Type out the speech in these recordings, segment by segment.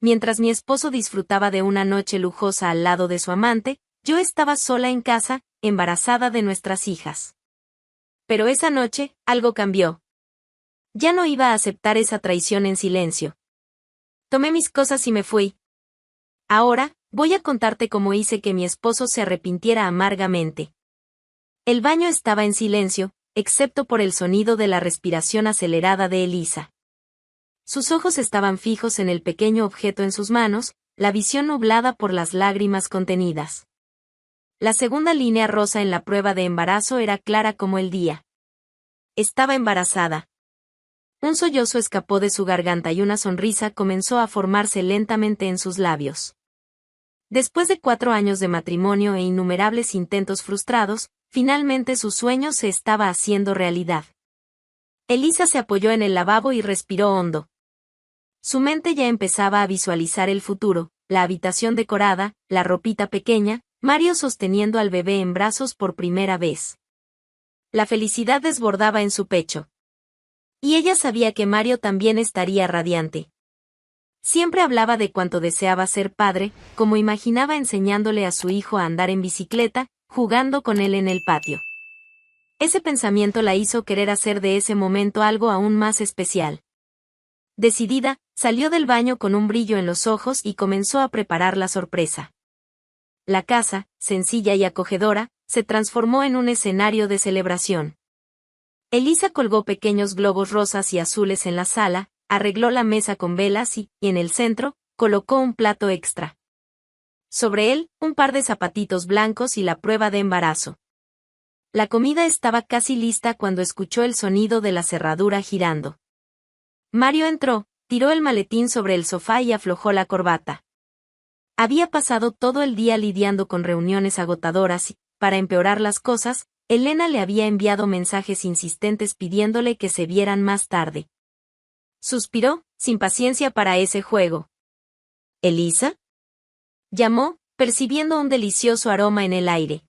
mientras mi esposo disfrutaba de una noche lujosa al lado de su amante, yo estaba sola en casa, embarazada de nuestras hijas. Pero esa noche, algo cambió. Ya no iba a aceptar esa traición en silencio. Tomé mis cosas y me fui. Ahora, voy a contarte cómo hice que mi esposo se arrepintiera amargamente. El baño estaba en silencio, excepto por el sonido de la respiración acelerada de Elisa. Sus ojos estaban fijos en el pequeño objeto en sus manos, la visión nublada por las lágrimas contenidas. La segunda línea rosa en la prueba de embarazo era clara como el día. Estaba embarazada. Un sollozo escapó de su garganta y una sonrisa comenzó a formarse lentamente en sus labios. Después de 4 años de matrimonio e innumerables intentos frustrados, finalmente su sueño se estaba haciendo realidad. Elisa se apoyó en el lavabo y respiró hondo. Su mente ya empezaba a visualizar el futuro, la habitación decorada, la ropita pequeña, Mario sosteniendo al bebé en brazos por primera vez. La felicidad desbordaba en su pecho. Y ella sabía que Mario también estaría radiante. Siempre hablaba de cuánto deseaba ser padre, como imaginaba enseñándole a su hijo a andar en bicicleta, jugando con él en el patio. Ese pensamiento la hizo querer hacer de ese momento algo aún más especial. Decidida, salió del baño con un brillo en los ojos y comenzó a preparar la sorpresa. La casa, sencilla y acogedora, se transformó en un escenario de celebración. Elisa colgó pequeños globos rosas y azules en la sala, arregló la mesa con velas y, en el centro, colocó un plato extra. Sobre él, un par de zapatitos blancos y la prueba de embarazo. La comida estaba casi lista cuando escuchó el sonido de la cerradura girando. Mario entró, tiró el maletín sobre el sofá y aflojó la corbata. Había pasado todo el día lidiando con reuniones agotadoras y, para empeorar las cosas, Elena le había enviado mensajes insistentes pidiéndole que se vieran más tarde. Suspiró, sin paciencia para ese juego. ¿Elisa? Llamó, percibiendo un delicioso aroma en el aire.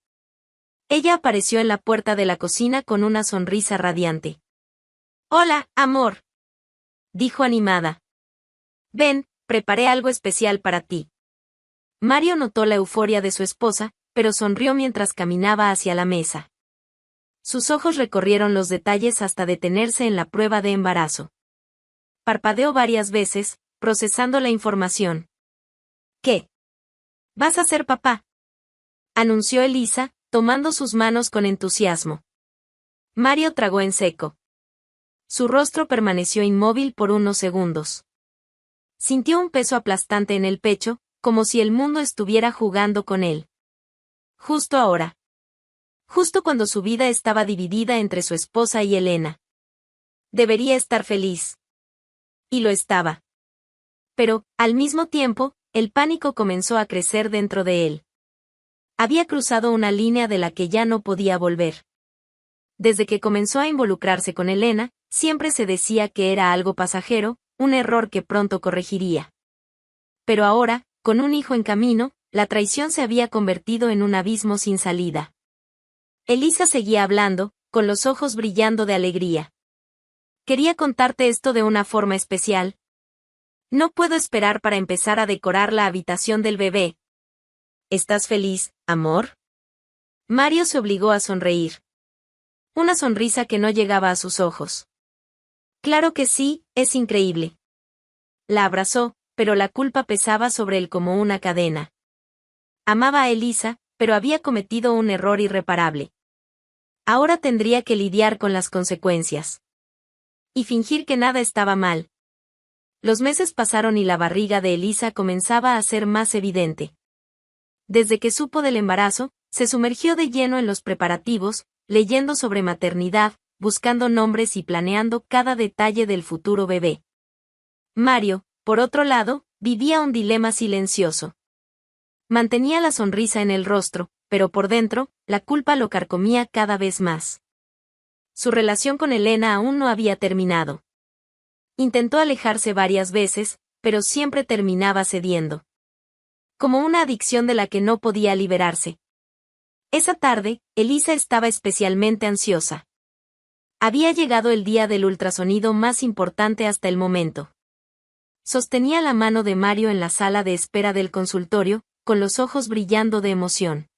Ella apareció en la puerta de la cocina con una sonrisa radiante. «Hola, amor», dijo animada. «Ven, preparé algo especial para ti». Mario notó la euforia de su esposa, pero sonrió mientras caminaba hacia la mesa. Sus ojos recorrieron los detalles hasta detenerse en la prueba de embarazo. Parpadeó varias veces, procesando la información. «¿Qué? ¿Vas a ser papá?», anunció Elisa, tomando sus manos con entusiasmo. Mario tragó en seco. Su rostro permaneció inmóvil por unos segundos. Sintió un peso aplastante en el pecho, como si el mundo estuviera jugando con él. Justo ahora. Justo cuando su vida estaba dividida entre su esposa y Elena. Debería estar feliz. Y lo estaba. Pero, al mismo tiempo, el pánico comenzó a crecer dentro de él. Había cruzado una línea de la que ya no podía volver. Desde que comenzó a involucrarse con Elena, siempre se decía que era algo pasajero, un error que pronto corregiría. Pero ahora, con un hijo en camino, la traición se había convertido en un abismo sin salida. Elisa seguía hablando, con los ojos brillando de alegría. Quería contarte esto de una forma especial. No puedo esperar para empezar a decorar la habitación del bebé. ¿Estás feliz, amor? Mario se obligó a sonreír. Una sonrisa que no llegaba a sus ojos. Claro que sí, es increíble. La abrazó, pero la culpa pesaba sobre él como una cadena. Amaba a Elisa, pero había cometido un error irreparable. Ahora tendría que lidiar con las consecuencias. Y fingir que nada estaba mal. Los meses pasaron y la barriga de Elisa comenzaba a ser más evidente. Desde que supo del embarazo, se sumergió de lleno en los preparativos, leyendo sobre maternidad, buscando nombres y planeando cada detalle del futuro bebé. Mario, por otro lado, vivía un dilema silencioso. Mantenía la sonrisa en el rostro, pero por dentro, la culpa lo carcomía cada vez más. Su relación con Elena aún no había terminado. Intentó alejarse varias veces, pero siempre terminaba cediendo. Como una adicción de la que no podía liberarse. Esa tarde, Elisa estaba especialmente ansiosa. Había llegado el día del ultrasonido más importante hasta el momento. Sostenía la mano de Mario en la sala de espera del consultorio, con los ojos brillando de emoción.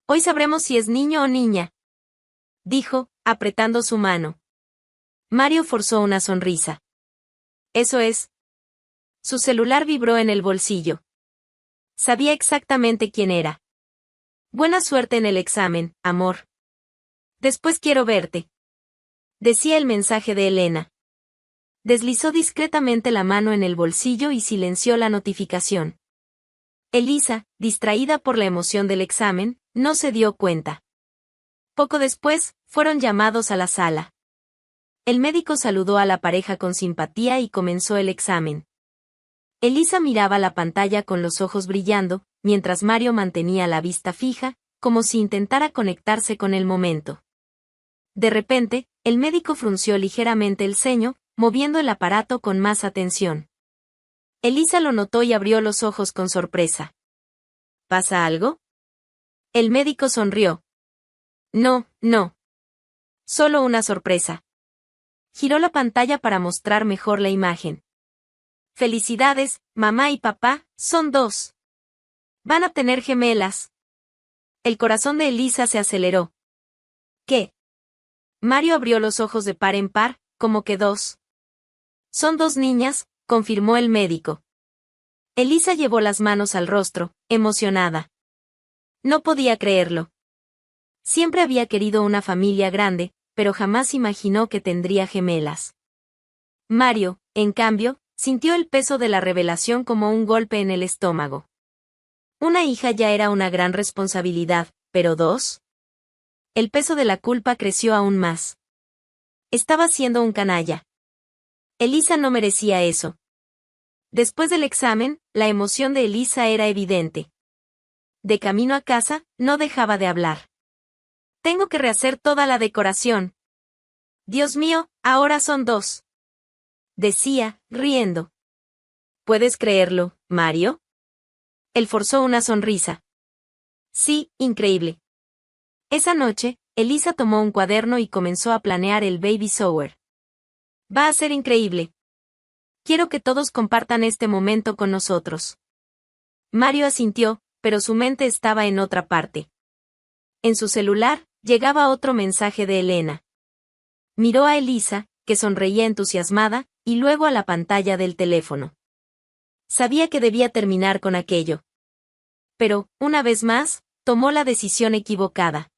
«Hoy sabremos si es niño o niña», dijo, apretando su mano. Mario forzó una sonrisa. «Eso es». Su celular vibró en el bolsillo. Sabía exactamente quién era. «Buena suerte en el examen, amor. Después quiero verte», decía el mensaje de Elena. Deslizó discretamente la mano en el bolsillo y silenció la notificación. Elisa, distraída por la emoción del examen, no se dio cuenta. Poco después, fueron llamados a la sala. El médico saludó a la pareja con simpatía y comenzó el examen. Elisa miraba la pantalla con los ojos brillando, mientras Mario mantenía la vista fija, como si intentara conectarse con el momento. De repente, el médico frunció ligeramente el ceño, moviendo el aparato con más atención. Elisa lo notó y abrió los ojos con sorpresa. ¿Pasa algo? El médico sonrió. No, no. Solo una sorpresa. Giró la pantalla para mostrar mejor la imagen. Felicidades, mamá y papá, son dos. Van a tener gemelas. El corazón de Elisa se aceleró. ¿Qué? Mario abrió los ojos de par en par, como que dos. Son dos niñas, confirmó el médico. Elisa llevó las manos al rostro, emocionada. No podía creerlo. Siempre había querido una familia grande, pero jamás imaginó que tendría gemelas. Mario, en cambio, sintió el peso de la revelación como un golpe en el estómago. Una hija ya era una gran responsabilidad, pero dos. El peso de la culpa creció aún más. Estaba siendo un canalla. Elisa no merecía eso. Después del examen, la emoción de Elisa era evidente. De camino a casa, no dejaba de hablar. Tengo que rehacer toda la decoración. Dios mío, ahora son dos. Decía, riendo. ¿Puedes creerlo, Mario? Él forzó una sonrisa. Sí, increíble. Esa noche, Elisa tomó un cuaderno y comenzó a planear el baby shower. Va a ser increíble. Quiero que todos compartan este momento con nosotros. Mario asintió, pero su mente estaba en otra parte. En su celular, llegaba otro mensaje de Elena. Miró a Elisa, que sonreía entusiasmada, y luego a la pantalla del teléfono. Sabía que debía terminar con aquello. Pero, una vez más, tomó la decisión equivocada.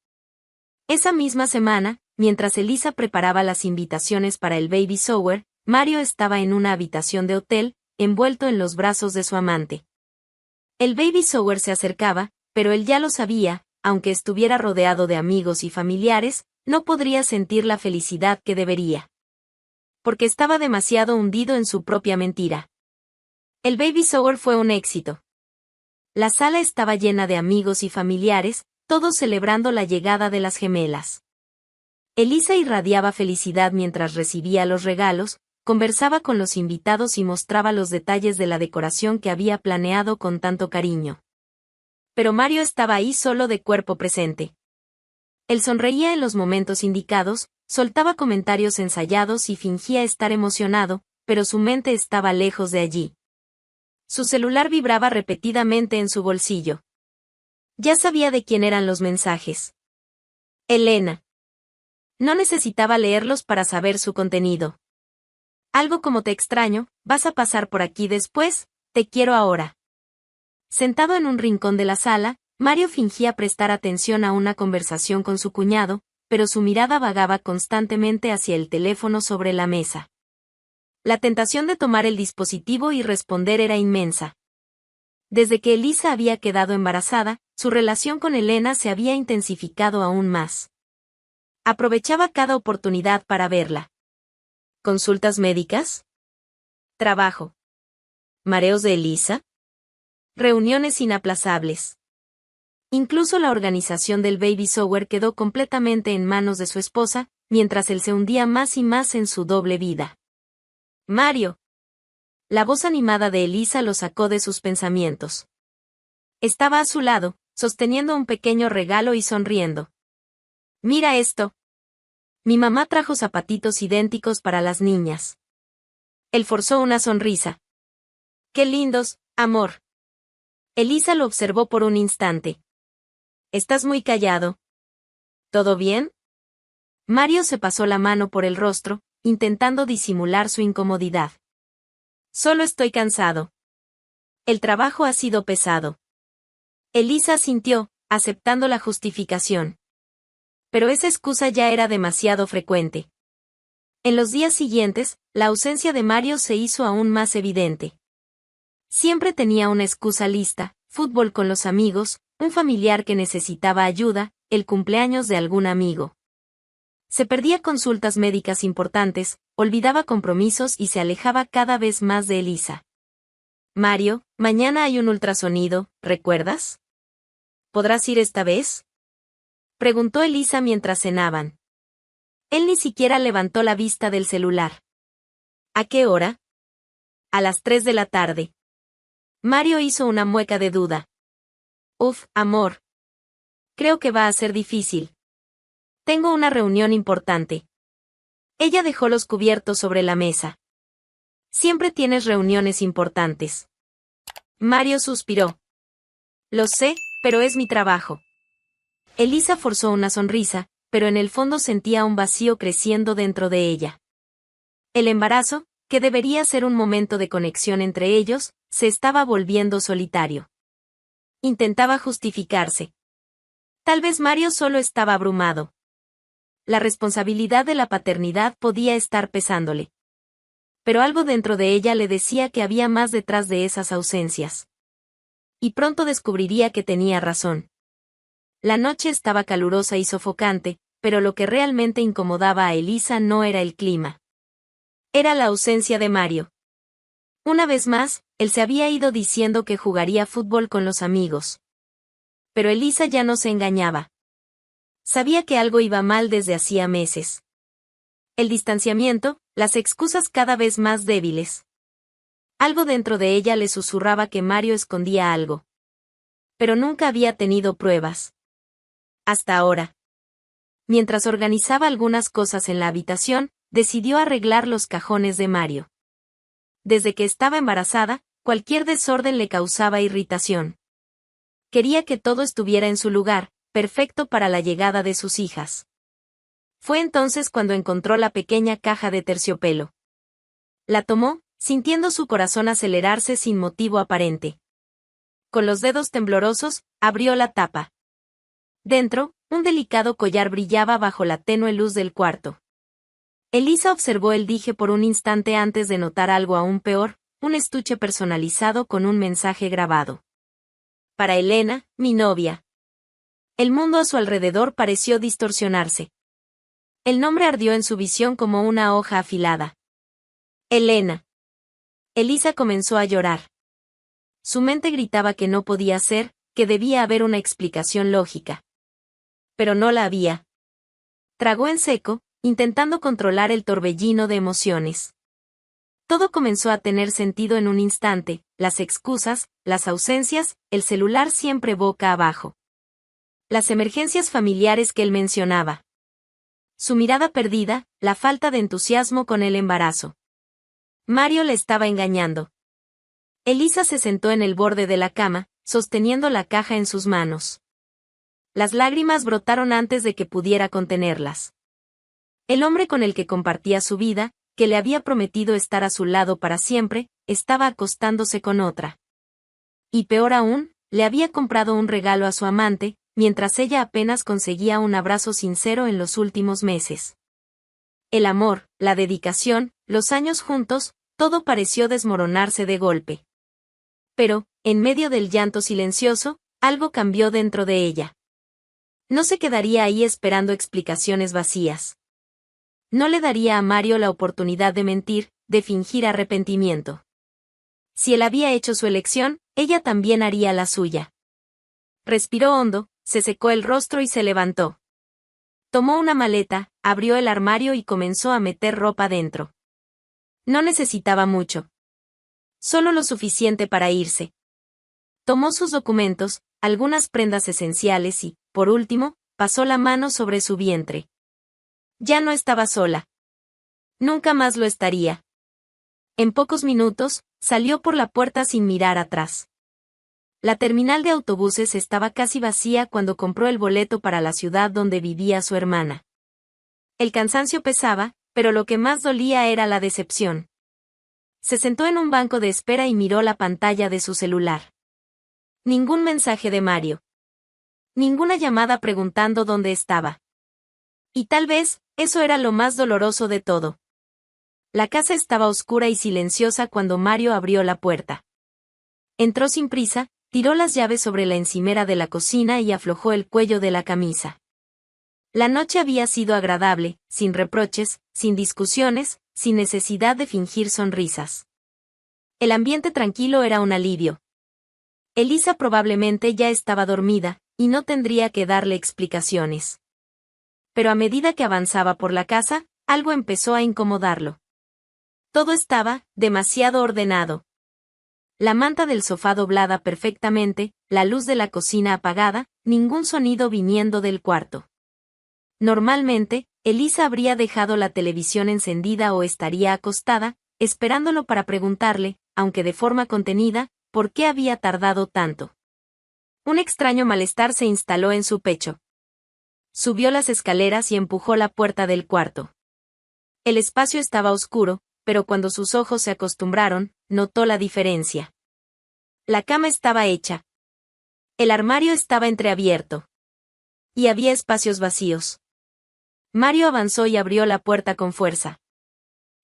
Esa misma semana, mientras Elisa preparaba las invitaciones para el baby shower, Mario estaba en una habitación de hotel, envuelto en los brazos de su amante. El baby shower se acercaba, pero él ya lo sabía, aunque estuviera rodeado de amigos y familiares, no podría sentir la felicidad que debería. Porque estaba demasiado hundido en su propia mentira. El baby shower fue un éxito. La sala estaba llena de amigos y familiares, todos celebrando la llegada de las gemelas. Elisa irradiaba felicidad mientras recibía los regalos, conversaba con los invitados y mostraba los detalles de la decoración que había planeado con tanto cariño. Pero Mario estaba ahí solo de cuerpo presente. Él sonreía en los momentos indicados, soltaba comentarios ensayados y fingía estar emocionado, pero su mente estaba lejos de allí. Su celular vibraba repetidamente en su bolsillo. Ya sabía de quién eran los mensajes. Elena. No necesitaba leerlos para saber su contenido. Algo como te extraño, vas a pasar por aquí después, te quiero ahora. Sentado en un rincón de la sala, Mario fingía prestar atención a una conversación con su cuñado, pero su mirada vagaba constantemente hacia el teléfono sobre la mesa. La tentación de tomar el dispositivo y responder era inmensa. Desde que Elisa había quedado embarazada, su relación con Elena se había intensificado aún más. Aprovechaba cada oportunidad para verla. ¿Consultas médicas? ¿Trabajo? ¿Mareos de Elisa? Reuniones inaplazables. Incluso la organización del baby shower quedó completamente en manos de su esposa, mientras él se hundía más y más en su doble vida. Mario. La voz animada de Elisa lo sacó de sus pensamientos. Estaba a su lado, sosteniendo un pequeño regalo y sonriendo. Mira esto. Mi mamá trajo zapatitos idénticos para las niñas. Él forzó una sonrisa. ¡Qué lindos, amor! Elisa lo observó por un instante. Estás muy callado. ¿Todo bien? Mario se pasó la mano por el rostro, intentando disimular su incomodidad. Solo estoy cansado. El trabajo ha sido pesado. Elisa asintió, aceptando la justificación. Pero esa excusa ya era demasiado frecuente. En los días siguientes, la ausencia de Mario se hizo aún más evidente. Siempre tenía una excusa lista: fútbol con los amigos, un familiar que necesitaba ayuda, el cumpleaños de algún amigo. Se perdía consultas médicas importantes, olvidaba compromisos y se alejaba cada vez más de Elisa. Mario, mañana hay un ultrasonido, ¿recuerdas? ¿Podrás ir esta vez? Preguntó Elisa mientras cenaban. Él ni siquiera levantó la vista del celular. ¿A qué hora? A las 3 de la tarde. Mario hizo una mueca de duda. Uf, amor. Creo que va a ser difícil. Tengo una reunión importante. Ella dejó los cubiertos sobre la mesa. Siempre tienes reuniones importantes. Mario suspiró. Lo sé, pero es mi trabajo. Elisa forzó una sonrisa, pero en el fondo sentía un vacío creciendo dentro de ella. El embarazo, que debería ser un momento de conexión entre ellos, se estaba volviendo solitario. Intentaba justificarse. Tal vez Mario solo estaba abrumado. La responsabilidad de la paternidad podía estar pesándole. Pero algo dentro de ella le decía que había más detrás de esas ausencias. Y pronto descubriría que tenía razón. La noche estaba calurosa y sofocante, pero lo que realmente incomodaba a Elisa no era el clima. Era la ausencia de Mario. Una vez más, él se había ido diciendo que jugaría fútbol con los amigos. Pero Elisa ya no se engañaba. Sabía que algo iba mal desde hacía meses. El distanciamiento, las excusas cada vez más débiles. Algo dentro de ella le susurraba que Mario escondía algo. Pero nunca había tenido pruebas. Hasta ahora. Mientras organizaba algunas cosas en la habitación, decidió arreglar los cajones de Mario. Desde que estaba embarazada, cualquier desorden le causaba irritación. Quería que todo estuviera en su lugar, perfecto para la llegada de sus hijas. Fue entonces cuando encontró la pequeña caja de terciopelo. La tomó, sintiendo su corazón acelerarse sin motivo aparente. Con los dedos temblorosos, abrió la tapa. Dentro, un delicado collar brillaba bajo la tenue luz del cuarto. Elisa observó el dije por un instante antes de notar algo aún peor, un estuche personalizado con un mensaje grabado. Para Elena, mi novia. El mundo a su alrededor pareció distorsionarse. El nombre ardió en su visión como una hoja afilada. Elena. Elisa comenzó a llorar. Su mente gritaba que no podía ser, que debía haber una explicación lógica. Pero no la había. Tragó en seco, intentando controlar el torbellino de emociones. Todo comenzó a tener sentido en un instante, las excusas, las ausencias, el celular siempre boca abajo. Las emergencias familiares que él mencionaba. Su mirada perdida, la falta de entusiasmo con el embarazo. Mario le estaba engañando. Elisa se sentó en el borde de la cama, sosteniendo la caja en sus manos. Las lágrimas brotaron antes de que pudiera contenerlas. El hombre con el que compartía su vida, que le había prometido estar a su lado para siempre, estaba acostándose con otra. Y peor aún, le había comprado un regalo a su amante, mientras ella apenas conseguía un abrazo sincero en los últimos meses. El amor, la dedicación, los años juntos, todo pareció desmoronarse de golpe. Pero, en medio del llanto silencioso, algo cambió dentro de ella. No se quedaría ahí esperando explicaciones vacías. No le daría a Mario la oportunidad de mentir, de fingir arrepentimiento. Si él había hecho su elección, ella también haría la suya. Respiró hondo, se secó el rostro y se levantó. Tomó una maleta, abrió el armario y comenzó a meter ropa dentro. No necesitaba mucho. Solo lo suficiente para irse. Tomó sus documentos, algunas prendas esenciales y, por último, pasó la mano sobre su vientre. Ya no estaba sola. Nunca más lo estaría. En pocos minutos, salió por la puerta sin mirar atrás. La terminal de autobuses estaba casi vacía cuando compró el boleto para la ciudad donde vivía su hermana. El cansancio pesaba, pero lo que más dolía era la decepción. Se sentó en un banco de espera y miró la pantalla de su celular. Ningún mensaje de Mario. Ninguna llamada preguntando dónde estaba. Y tal vez, eso era lo más doloroso de todo. La casa estaba oscura y silenciosa cuando Mario abrió la puerta. Entró sin prisa, tiró las llaves sobre la encimera de la cocina y aflojó el cuello de la camisa. La noche había sido agradable, sin reproches, sin discusiones, sin necesidad de fingir sonrisas. El ambiente tranquilo era un alivio. Elisa probablemente ya estaba dormida, y no tendría que darle explicaciones. Pero a medida que avanzaba por la casa, algo empezó a incomodarlo. Todo estaba demasiado ordenado. La manta del sofá doblada perfectamente, la luz de la cocina apagada, ningún sonido viniendo del cuarto. Normalmente, Elisa habría dejado la televisión encendida o estaría acostada, esperándolo para preguntarle, aunque de forma contenida, por qué había tardado tanto. Un extraño malestar se instaló en su pecho. Subió las escaleras y empujó la puerta del cuarto. El espacio estaba oscuro, pero cuando sus ojos se acostumbraron, notó la diferencia. La cama estaba hecha. El armario estaba entreabierto. Y había espacios vacíos. Mario avanzó y abrió la puerta con fuerza.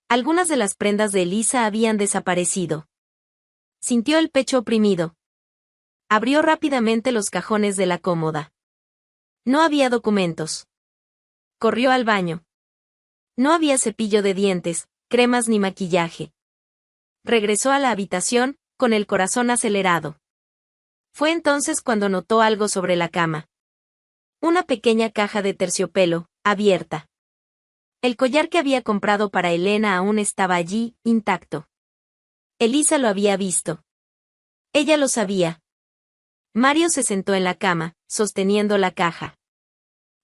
Algunas de las prendas de Elisa habían desaparecido. Sintió el pecho oprimido. Abrió rápidamente los cajones de la cómoda. No había documentos. Corrió al baño. No había cepillo de dientes, cremas ni maquillaje. Regresó a la habitación, con el corazón acelerado. Fue entonces cuando notó algo sobre la cama. Una pequeña caja de terciopelo, abierta. El collar que había comprado para Elena aún estaba allí, intacto. Elisa lo había visto. Ella lo sabía. Mario se sentó en la cama, sosteniendo la caja.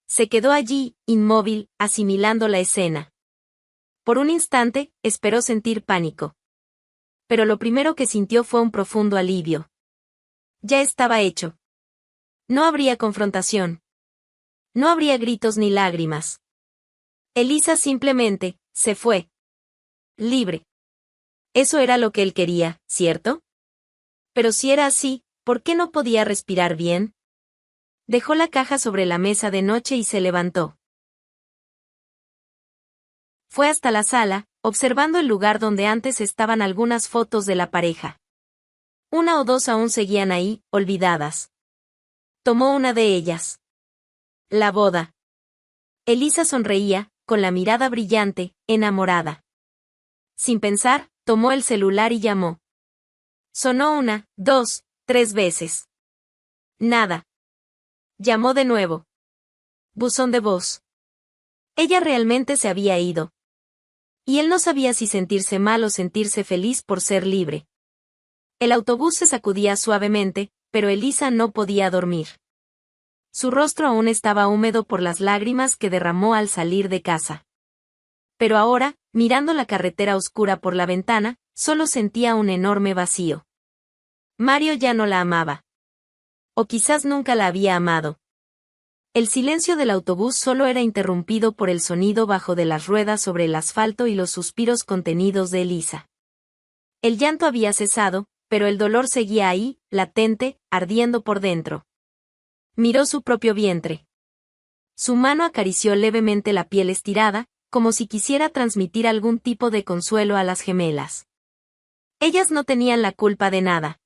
Se quedó allí, inmóvil, asimilando la escena. Por un instante, esperó sentir pánico. Pero lo primero que sintió fue un profundo alivio. Ya estaba hecho. No habría confrontación. No habría gritos ni lágrimas. Elisa simplemente, se fue. Libre. Eso era lo que él quería, ¿cierto? Pero si era así, ¿por qué no podía respirar bien? Dejó la caja sobre la mesa de noche y se levantó. Fue hasta la sala, observando el lugar donde antes estaban algunas fotos de la pareja. Una o dos aún seguían ahí, olvidadas. Tomó una de ellas. La boda. Elisa sonreía, con la mirada brillante, enamorada. Sin pensar, tomó el celular y llamó. Sonó 1, 2, 3 veces. Nada. Llamó de nuevo. Buzón de voz. Ella realmente se había ido. Y él no sabía si sentirse mal o sentirse feliz por ser libre. El autobús se sacudía suavemente, pero Elisa no podía dormir. Su rostro aún estaba húmedo por las lágrimas que derramó al salir de casa. Pero ahora, mirando la carretera oscura por la ventana, solo sentía un enorme vacío. Mario ya no la amaba. O quizás nunca la había amado. El silencio del autobús solo era interrumpido por el sonido bajo de las ruedas sobre el asfalto y los suspiros contenidos de Elisa. El llanto había cesado, pero el dolor seguía ahí, latente, ardiendo por dentro. Miró su propio vientre. Su mano acarició levemente la piel estirada, como si quisiera transmitir algún tipo de consuelo a las gemelas. Ellas no tenían la culpa de nada.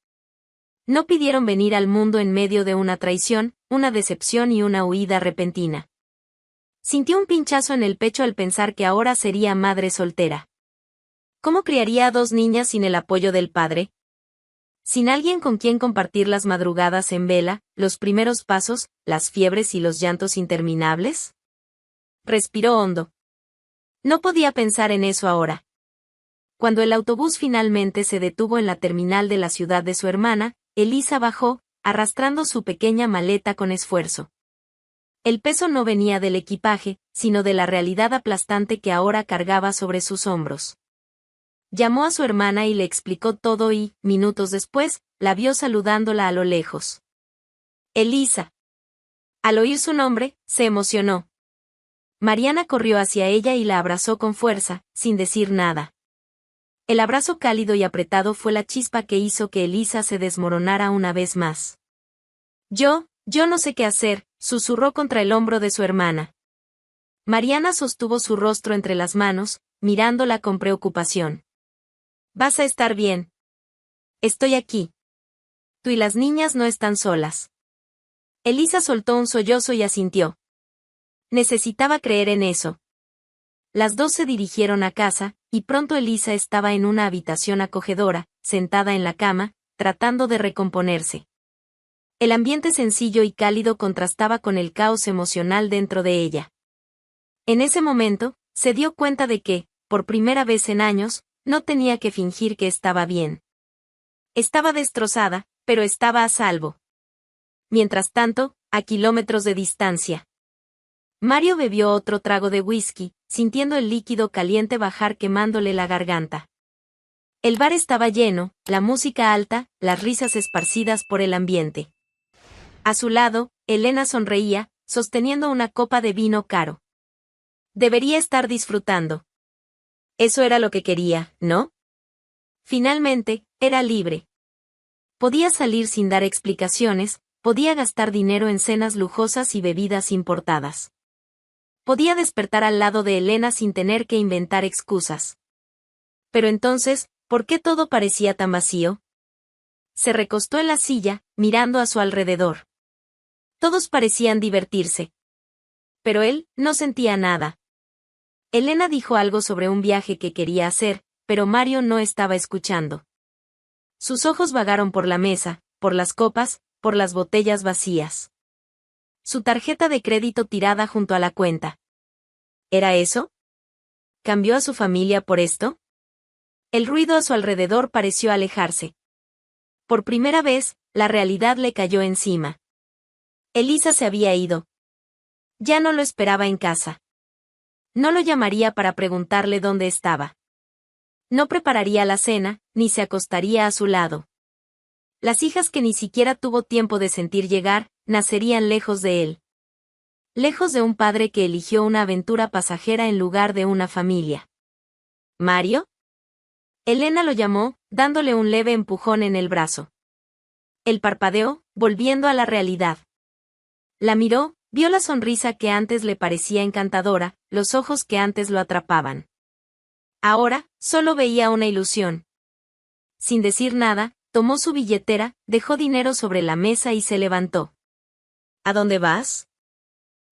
No pidieron venir al mundo en medio de una traición, una decepción y una huida repentina. Sintió un pinchazo en el pecho al pensar que ahora sería madre soltera. ¿Cómo criaría a 2 niñas sin el apoyo del padre? Sin alguien con quien compartir las madrugadas en vela, los primeros pasos, las fiebres y los llantos interminables. Respiró hondo. No podía pensar en eso ahora. Cuando el autobús finalmente se detuvo en la terminal de la ciudad de su hermana, Elisa bajó, arrastrando su pequeña maleta con esfuerzo. El peso no venía del equipaje, sino de la realidad aplastante que ahora cargaba sobre sus hombros. Llamó a su hermana y le explicó todo y, minutos después, la vio saludándola a lo lejos. Elisa. Al oír su nombre, se emocionó. Mariana corrió hacia ella y la abrazó con fuerza, sin decir nada. El abrazo cálido y apretado fue la chispa que hizo que Elisa se desmoronara una vez más. Yo no sé qué hacer, susurró contra el hombro de su hermana. Mariana sostuvo su rostro entre las manos, mirándola con preocupación. Vas a estar bien. Estoy aquí. Tú y las niñas no están solas. Elisa soltó un sollozo y asintió. Necesitaba creer en eso. Las dos se dirigieron a casa, y pronto Elisa estaba en una habitación acogedora, sentada en la cama, tratando de recomponerse. El ambiente sencillo y cálido contrastaba con el caos emocional dentro de ella. En ese momento, se dio cuenta de que, por primera vez en años, no tenía que fingir que estaba bien. Estaba destrozada, pero estaba a salvo. Mientras tanto, a kilómetros de distancia. Mario bebió otro trago de whisky, sintiendo el líquido caliente bajar quemándole la garganta. El bar estaba lleno, la música alta, las risas esparcidas por el ambiente. A su lado, Elena sonreía, sosteniendo una copa de vino caro. Debería estar disfrutando. Eso era lo que quería, ¿no? Finalmente, era libre. Podía salir sin dar explicaciones, podía gastar dinero en cenas lujosas y bebidas importadas. Podía despertar al lado de Elena sin tener que inventar excusas. Pero entonces, ¿por qué todo parecía tan vacío? Se recostó en la silla, mirando a su alrededor. Todos parecían divertirse. Pero él, no sentía nada. Elena dijo algo sobre un viaje que quería hacer, pero Mario no estaba escuchando. Sus ojos vagaron por la mesa, por las copas, por las botellas vacías. Su tarjeta de crédito tirada junto a la cuenta. ¿Era eso? ¿Cambió a su familia por esto? El ruido a su alrededor pareció alejarse. Por primera vez, la realidad le cayó encima. Elisa se había ido. Ya no lo esperaba en casa. No lo llamaría para preguntarle dónde estaba. No prepararía la cena, ni se acostaría a su lado. Las hijas que ni siquiera tuvo tiempo de sentir llegar, nacerían lejos de él. Lejos de un padre que eligió una aventura pasajera en lugar de una familia. ¿Mario? Elena lo llamó, dándole un leve empujón en el brazo. Él parpadeó, volviendo a la realidad. La miró, vio la sonrisa que antes le parecía encantadora, los ojos que antes lo atrapaban. Ahora, solo veía una ilusión. Sin decir nada, tomó su billetera, dejó dinero sobre la mesa y se levantó. ¿A dónde vas?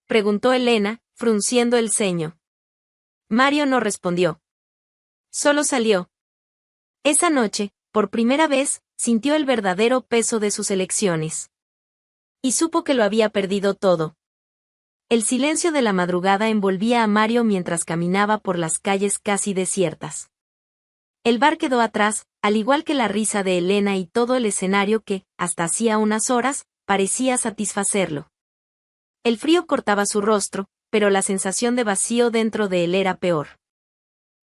Preguntó Elena, frunciendo el ceño. Mario no respondió. Solo salió. Esa noche, por primera vez, sintió el verdadero peso de sus elecciones. Y supo que lo había perdido todo. El silencio de la madrugada envolvía a Mario mientras caminaba por las calles casi desiertas. El bar quedó atrás, al igual que la risa de Elena y todo el escenario que, hasta hacía unas horas, parecía satisfacerlo. El frío cortaba su rostro, pero la sensación de vacío dentro de él era peor.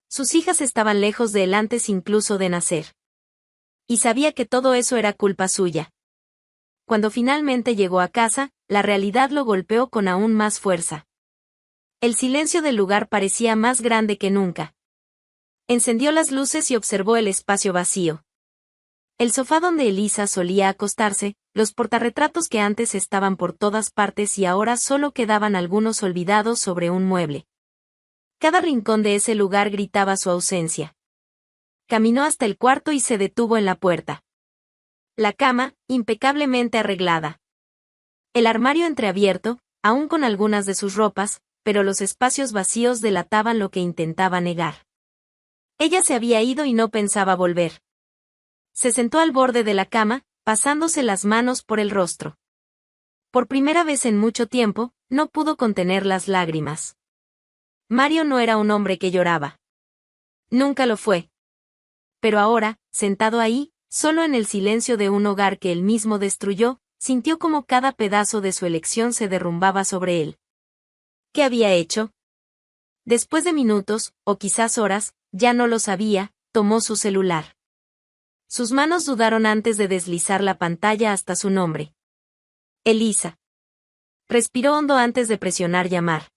Sus hijas estaban lejos de él antes incluso de nacer. Y sabía que todo eso era culpa suya. Cuando finalmente llegó a casa, la realidad lo golpeó con aún más fuerza. El silencio del lugar parecía más grande que nunca. Encendió las luces y observó el espacio vacío. El sofá donde Elisa solía acostarse, los portarretratos que antes estaban por todas partes y ahora solo quedaban algunos olvidados sobre un mueble. Cada rincón de ese lugar gritaba su ausencia. Caminó hasta el cuarto y se detuvo en la puerta. La cama, impecablemente arreglada. El armario entreabierto, aún con algunas de sus ropas, pero los espacios vacíos delataban lo que intentaba negar. Ella se había ido y no pensaba volver. Se sentó al borde de la cama, pasándose las manos por el rostro. Por primera vez en mucho tiempo, no pudo contener las lágrimas. Mario no era un hombre que lloraba. Nunca lo fue. Pero ahora, sentado ahí, solo en el silencio de un hogar que él mismo destruyó, sintió como cada pedazo de su elección se derrumbaba sobre él. ¿Qué había hecho? Después de minutos, o quizás horas, ya no lo sabía, tomó su celular. Sus manos dudaron antes de deslizar la pantalla hasta su nombre. Elisa. Respiró hondo antes de presionar llamar.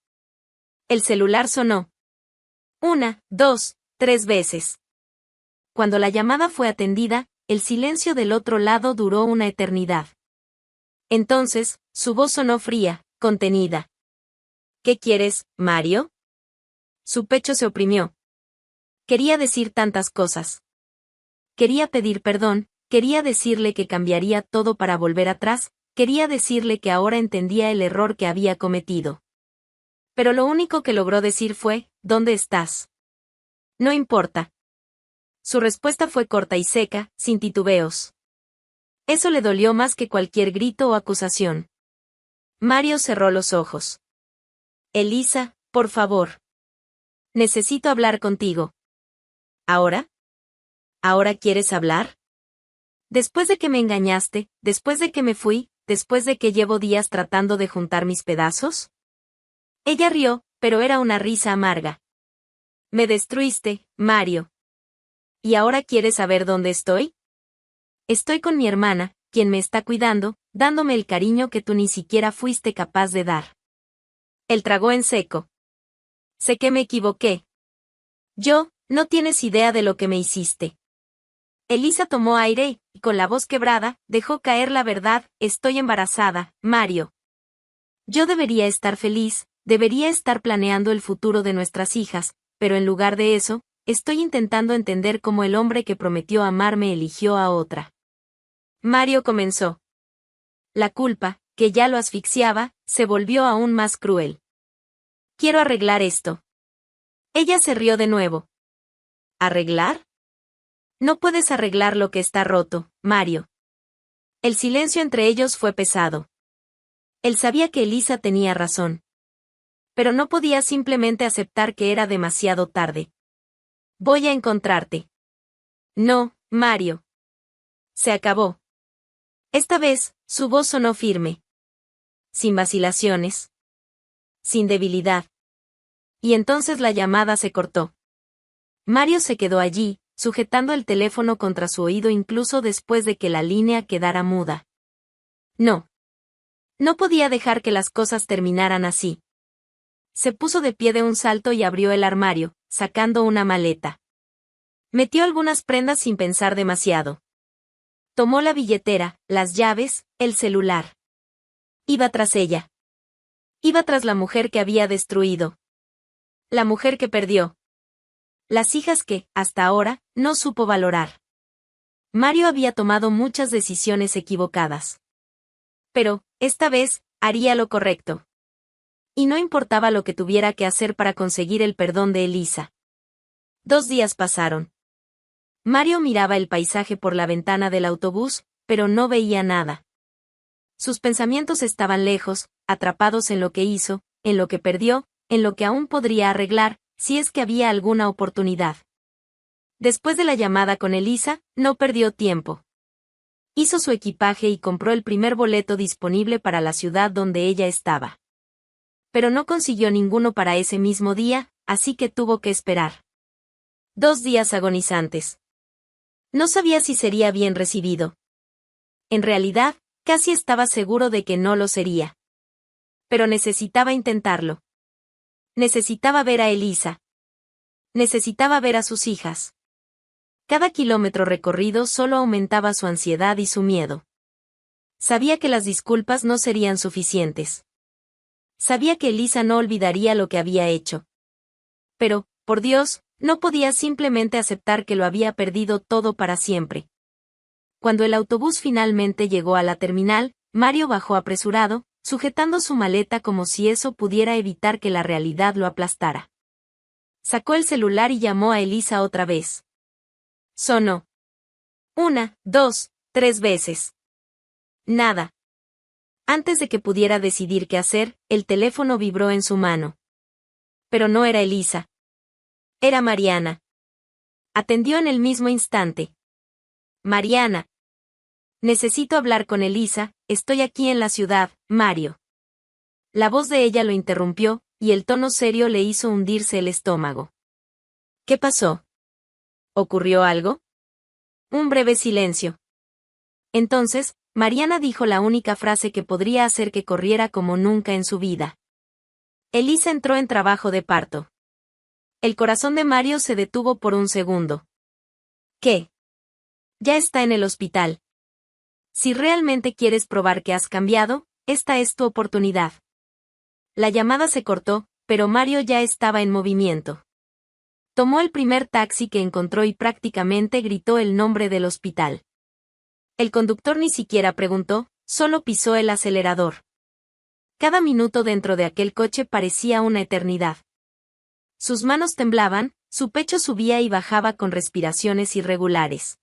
El celular sonó. 1, 2, 3 veces. Cuando la llamada fue atendida, el silencio del otro lado duró una eternidad. Entonces, su voz sonó fría, contenida. ¿Qué quieres, Mario? Su pecho se oprimió. Quería decir tantas cosas. Quería pedir perdón, quería decirle que cambiaría todo para volver atrás, quería decirle que ahora entendía el error que había cometido. Pero lo único que logró decir fue, ¿dónde estás? No importa. Su respuesta fue corta y seca, sin titubeos. Eso le dolió más que cualquier grito o acusación. Mario cerró los ojos. Elisa, por favor. Necesito hablar contigo. ¿Ahora? ¿Ahora quieres hablar? Después de que me engañaste, después de que me fui, después de que llevo días tratando de juntar mis pedazos. Ella rió, pero era una risa amarga. Me destruiste, Mario. ¿Y ahora quieres saber dónde estoy? Estoy con mi hermana, quien me está cuidando, dándome el cariño que tú ni siquiera fuiste capaz de dar. Él tragó en seco. Sé que me equivoqué. No tienes idea de lo que me hiciste. Elisa tomó aire y, con la voz quebrada, dejó caer la verdad, estoy embarazada, Mario. Yo debería estar feliz, debería estar planeando el futuro de nuestras hijas, pero en lugar de eso, estoy intentando entender cómo el hombre que prometió amarme eligió a otra. Mario comenzó. La culpa, que ya lo asfixiaba, se volvió aún más cruel. Quiero arreglar esto. Ella se rió de nuevo. ¿Arreglar? No puedes arreglar lo que está roto, Mario. El silencio entre ellos fue pesado. Él sabía que Elisa tenía razón. Pero no podía simplemente aceptar que era demasiado tarde. Voy a encontrarte. No, Mario. Se acabó. Esta vez, su voz sonó firme. Sin vacilaciones. Sin debilidad. Y entonces la llamada se cortó. Mario se quedó allí, sujetando el teléfono contra su oído incluso después de que la línea quedara muda. No. No podía dejar que las cosas terminaran así. Se puso de pie de un salto y abrió el armario, sacando una maleta. Metió algunas prendas sin pensar demasiado. Tomó la billetera, las llaves, el celular. Iba tras ella. Iba tras la mujer que había destruido. La mujer que perdió. Las hijas que, hasta ahora, no supo valorar. Mario había tomado muchas decisiones equivocadas. Pero, esta vez, haría lo correcto. Y no importaba lo que tuviera que hacer para conseguir el perdón de Elisa. 2 días pasaron. Mario miraba el paisaje por la ventana del autobús, pero no veía nada. Sus pensamientos estaban lejos, atrapados en lo que hizo, en lo que perdió, en lo que aún podría arreglar, si es que había alguna oportunidad. Después de la llamada con Elisa, no perdió tiempo. Hizo su equipaje y compró el primer boleto disponible para la ciudad donde ella estaba. Pero no consiguió ninguno para ese mismo día, así que tuvo que esperar. 2 días agonizantes. No sabía si sería bien recibido. En realidad, casi estaba seguro de que no lo sería. Pero necesitaba intentarlo. Necesitaba ver a Elisa. Necesitaba ver a sus hijas. Cada kilómetro recorrido solo aumentaba su ansiedad y su miedo. Sabía que las disculpas no serían suficientes. Sabía que Elisa no olvidaría lo que había hecho. Pero, por Dios, no podía simplemente aceptar que lo había perdido todo para siempre. Cuando el autobús finalmente llegó a la terminal, Mario bajó apresurado, sujetando su maleta como si eso pudiera evitar que la realidad lo aplastara. Sacó el celular y llamó a Elisa otra vez. Sonó. 1, 2, 3 veces. Nada. Antes de que pudiera decidir qué hacer, el teléfono vibró en su mano. Pero no era Elisa. Era Mariana. Atendió en el mismo instante. Mariana. Necesito hablar con Elisa, estoy aquí en la ciudad, Mario. La voz de ella lo interrumpió, y el tono serio le hizo hundirse el estómago. ¿Qué pasó? ¿Ocurrió algo? Un breve silencio. Entonces, Mariana dijo la única frase que podría hacer que corriera como nunca en su vida. Elisa entró en trabajo de parto. El corazón de Mario se detuvo por un segundo. ¿Qué? Ya está en el hospital. Si realmente quieres probar que has cambiado, esta es tu oportunidad. La llamada se cortó, pero Mario ya estaba en movimiento. Tomó el primer taxi que encontró y prácticamente gritó el nombre del hospital. El conductor ni siquiera preguntó, solo pisó el acelerador. Cada minuto dentro de aquel coche parecía una eternidad. Sus manos temblaban, su pecho subía y bajaba con respiraciones irregulares.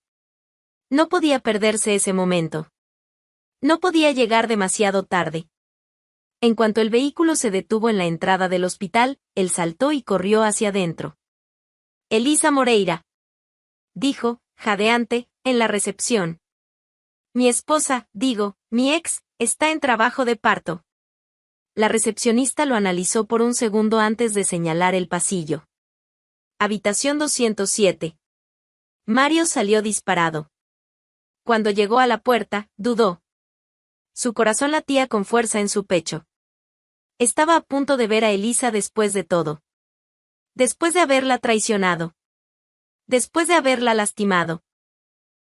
No podía perderse ese momento. No podía llegar demasiado tarde. En cuanto el vehículo se detuvo en la entrada del hospital, él saltó y corrió hacia adentro. Elisa Moreira, dijo, jadeante, en la recepción. Mi esposa, mi ex, está en trabajo de parto. La recepcionista lo analizó por un segundo antes de señalar el pasillo. Habitación 207. Mario salió disparado. Cuando llegó a la puerta, dudó. Su corazón latía con fuerza en su pecho. Estaba a punto de ver a Elisa después de todo. Después de haberla traicionado. Después de haberla lastimado.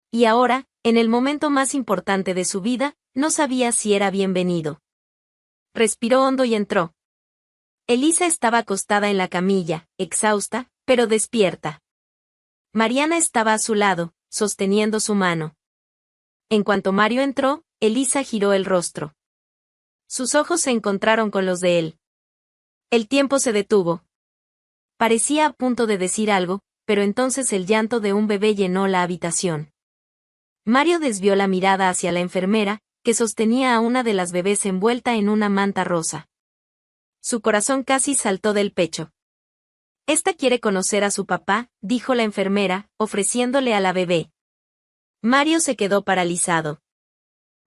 Y ahora, en el momento más importante de su vida, no sabía si era bienvenido. Respiró hondo y entró. Elisa estaba acostada en la camilla, exhausta, pero despierta. Mariana estaba a su lado, sosteniendo su mano. En cuanto Mario entró, Elisa giró el rostro. Sus ojos se encontraron con los de él. El tiempo se detuvo. Parecía a punto de decir algo, pero entonces el llanto de un bebé llenó la habitación. Mario desvió la mirada hacia la enfermera, que sostenía a una de las bebés envuelta en una manta rosa. Su corazón casi saltó del pecho. «Esta quiere conocer a su papá», dijo la enfermera, ofreciéndole a la bebé. Mario se quedó paralizado.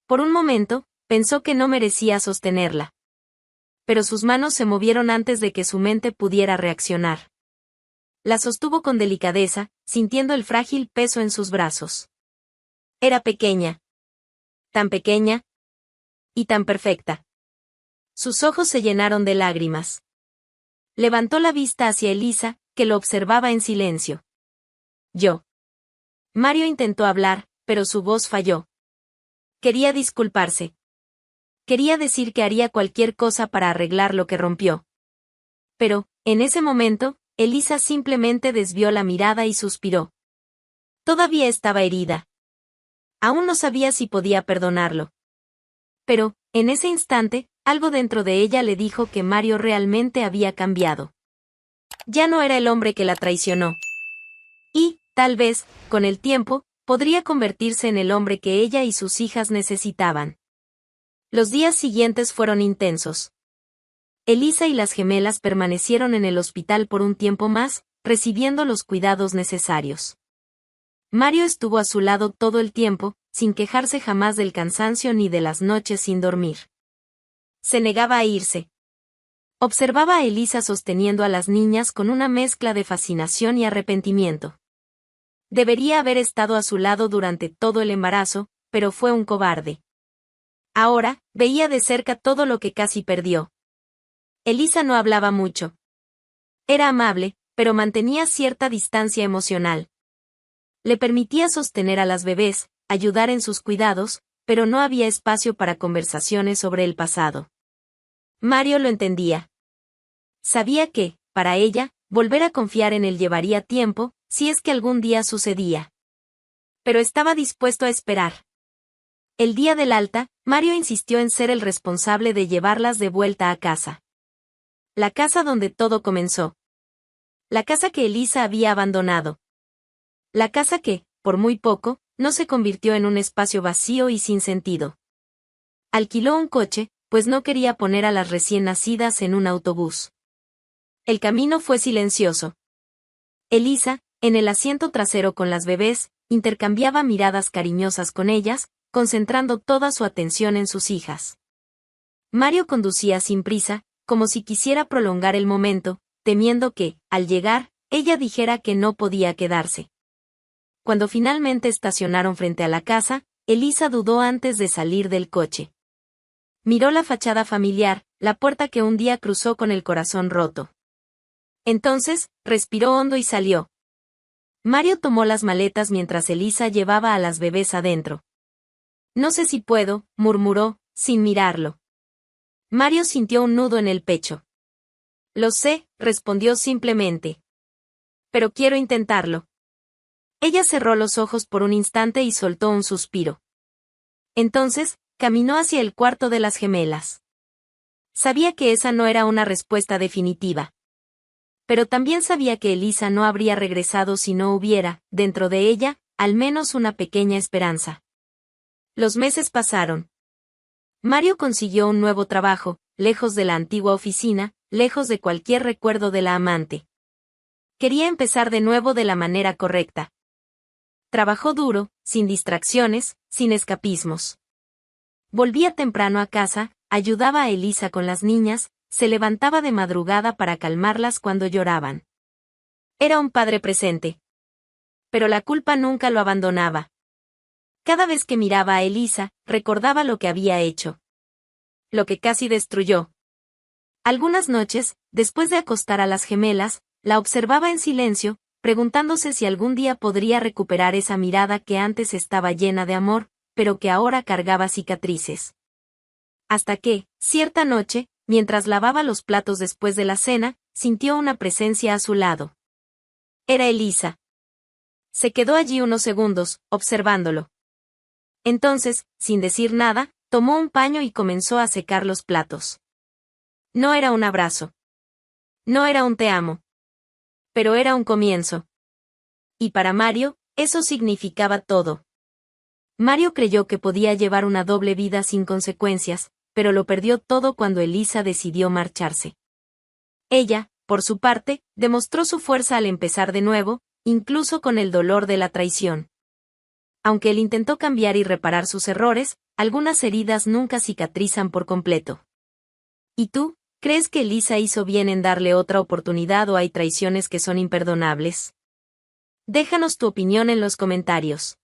Por un momento, pensó que no merecía sostenerla. Pero sus manos se movieron antes de que su mente pudiera reaccionar. La sostuvo con delicadeza, sintiendo el frágil peso en sus brazos. Era pequeña. Tan pequeña. Y tan perfecta. Sus ojos se llenaron de lágrimas. Levantó la vista hacia Elisa, que lo observaba en silencio. Yo. Mario intentó hablar, pero su voz falló. Quería disculparse. Quería decir que haría cualquier cosa para arreglar lo que rompió. Pero, en ese momento, Elisa simplemente desvió la mirada y suspiró. Todavía estaba herida. Aún no sabía si podía perdonarlo. Pero, en ese instante, algo dentro de ella le dijo que Mario realmente había cambiado. Ya no era el hombre que la traicionó. Y, tal vez, con el tiempo, podría convertirse en el hombre que ella y sus hijas necesitaban. Los días siguientes fueron intensos. Elisa y las gemelas permanecieron en el hospital por un tiempo más, recibiendo los cuidados necesarios. Mario estuvo a su lado todo el tiempo, sin quejarse jamás del cansancio ni de las noches sin dormir. Se negaba a irse. Observaba a Elisa sosteniendo a las niñas con una mezcla de fascinación y arrepentimiento. Debería haber estado a su lado durante todo el embarazo, pero fue un cobarde. Ahora, veía de cerca todo lo que casi perdió. Elisa no hablaba mucho. Era amable, pero mantenía cierta distancia emocional. Le permitía sostener a las bebés, ayudar en sus cuidados, pero no había espacio para conversaciones sobre el pasado. Mario lo entendía. Sabía que, para ella, volver a confiar en él llevaría tiempo, si es que algún día sucedía. Pero estaba dispuesto a esperar. El día del alta, Mario insistió en ser el responsable de llevarlas de vuelta a casa. La casa donde todo comenzó. La casa que Elisa había abandonado. La casa que, por muy poco, no se convirtió en un espacio vacío y sin sentido. Alquiló un coche, pues no quería poner a las recién nacidas en un autobús. El camino fue silencioso. Elisa, en el asiento trasero con las bebés, intercambiaba miradas cariñosas con ellas, concentrando toda su atención en sus hijas. Mario conducía sin prisa, como si quisiera prolongar el momento, temiendo que, al llegar, ella dijera que no podía quedarse. cuando finalmente estacionaron frente a la casa, Elisa dudó antes de salir del coche. Miró la fachada familiar, la puerta que un día cruzó con el corazón roto. Entonces, respiró hondo y salió. Mario tomó las maletas mientras Elisa llevaba a las bebés adentro. No sé si puedo, murmuró, sin mirarlo. Mario sintió un nudo en el pecho. Lo sé, respondió simplemente. Pero quiero intentarlo. Ella cerró los ojos por un instante y soltó un suspiro. Entonces, caminó hacia el cuarto de las gemelas. Sabía que esa no era una respuesta definitiva. Pero también sabía que Elisa no habría regresado si no hubiera, dentro de ella, al menos una pequeña esperanza. Los meses pasaron. Mario consiguió un nuevo trabajo, lejos de la antigua oficina, lejos de cualquier recuerdo de la amante. Quería empezar de nuevo de la manera correcta. Trabajó duro, sin distracciones, sin escapismos. Volvía temprano a casa, ayudaba a Elisa con las niñas, se levantaba de madrugada para calmarlas cuando lloraban. Era un padre presente. Pero la culpa nunca lo abandonaba. Cada vez que miraba a Elisa, recordaba lo que había hecho. Lo que casi destruyó. Algunas noches, después de acostar a las gemelas, la observaba en silencio, preguntándose si algún día podría recuperar esa mirada que antes estaba llena de amor, pero que ahora cargaba cicatrices. Hasta que, cierta noche, mientras lavaba los platos después de la cena, sintió una presencia a su lado. Era Elisa. Se quedó allí unos segundos, observándolo. Entonces, sin decir nada, tomó un paño y comenzó a secar los platos. No era un abrazo. No era un te amo. Pero era un comienzo. Y para Mario, eso significaba todo. Mario creyó que podía llevar una doble vida sin consecuencias, pero lo perdió todo cuando Elisa decidió marcharse. Ella, por su parte, demostró su fuerza al empezar de nuevo, incluso con el dolor de la traición. Aunque él intentó cambiar y reparar sus errores, algunas heridas nunca cicatrizan por completo. ¿Y tú, crees que Elisa hizo bien en darle otra oportunidad o hay traiciones que son imperdonables? Déjanos tu opinión en los comentarios.